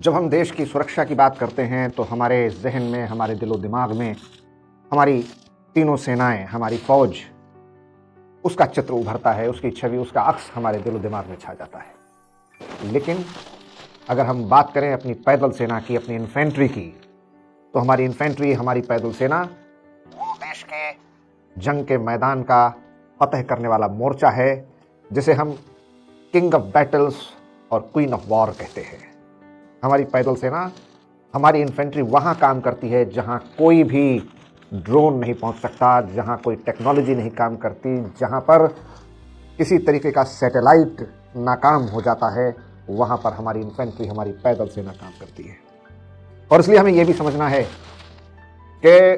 जब हम देश की सुरक्षा की बात करते हैं तो हमारे ज़हन में, हमारे दिलो-दिमाग में हमारी तीनों सेनाएँ, हमारी फ़ौज, उसका चित्र उभरता है, उसकी छवि, उसका अक्स हमारे दिलो-दिमाग में छा जाता है। लेकिन अगर हम बात करें अपनी पैदल सेना की, अपनी इन्फेंट्री की, तो हमारी इन्फेंट्री, हमारी पैदल सेना वो देश के जंग के मैदान का फ़तह करने वाला मोर्चा है, जिसे हम किंग ऑफ बैटल्स और क्वीन ऑफ वॉर कहते हैं। हमारी पैदल सेना, हमारी इन्फेंट्री वहाँ काम करती है जहाँ कोई भी ड्रोन नहीं पहुँच सकता, जहाँ कोई टेक्नोलॉजी नहीं काम करती, जहाँ पर किसी तरीके का सैटेलाइट नाकाम हो जाता है, वहाँ पर हमारी इन्फेंट्री, हमारी पैदल सेना काम करती है। और इसलिए हमें यह भी समझना है कि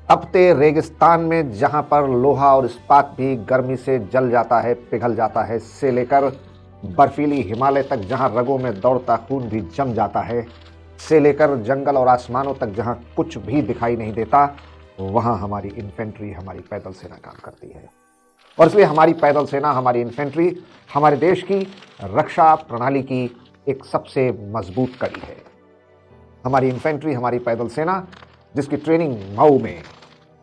तपते रेगिस्तान में जहाँ पर लोहा और इस्पात भी गर्मी से जल जाता है, पिघल जाता है, से लेकर बर्फीली हिमालय तक जहाँ रगों में दौड़ता खून भी जम जाता है, से लेकर जंगल और आसमानों तक जहाँ कुछ भी दिखाई नहीं देता, वहाँ हमारी इन्फेंट्री, हमारी पैदल सेना काम करती है। और इसलिए हमारी पैदल सेना, हमारी इन्फेंट्री हमारे देश की रक्षा प्रणाली की एक सबसे मजबूत कड़ी है। हमारी इन्फेंट्री, हमारी पैदल सेना, जिसकी ट्रेनिंग मऊ में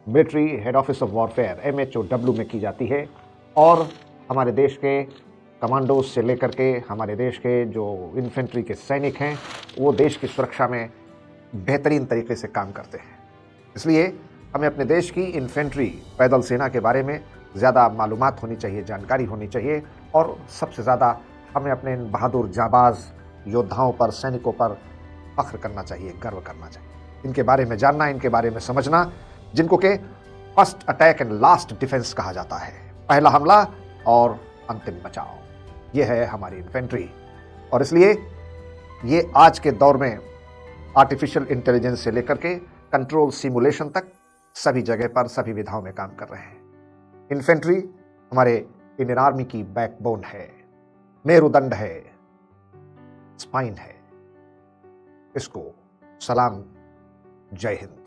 military head office of warfare MHOW में की जाती है, और हमारे देश के कमांडोज से लेकर के हमारे देश के जो इन्फेंट्री के सैनिक हैं, वो देश की सुरक्षा में बेहतरीन तरीके से काम करते हैं। इसलिए हमें अपने देश की इन्फेंट्री, पैदल सेना के बारे में ज़्यादा मालूमात होनी चाहिए, जानकारी होनी चाहिए, और सबसे ज़्यादा हमें अपने इन बहादुर जाबाज योद्धाओं पर, सैनिकों पर फख्र करना चाहिए, गर्व करना चाहिए। इनके बारे में जानना, इनके बारे में समझना, जिनको के first attack and last defence कहा जाता है, पहला हमला और अंतिम बचाव, ये है हमारी इन्फेंट्री। और इसलिए ये आज के दौर में आर्टिफिशियल इंटेलिजेंस से लेकर के कंट्रोल सिमुलेशन तक सभी जगह पर, सभी विधाओं में काम कर रहे हैं। इन्फेंट्री हमारे इंडियन आर्मी की बैकबोन है, मेरुदंड है, स्पाइन है। इसको सलाम, जय हिंद।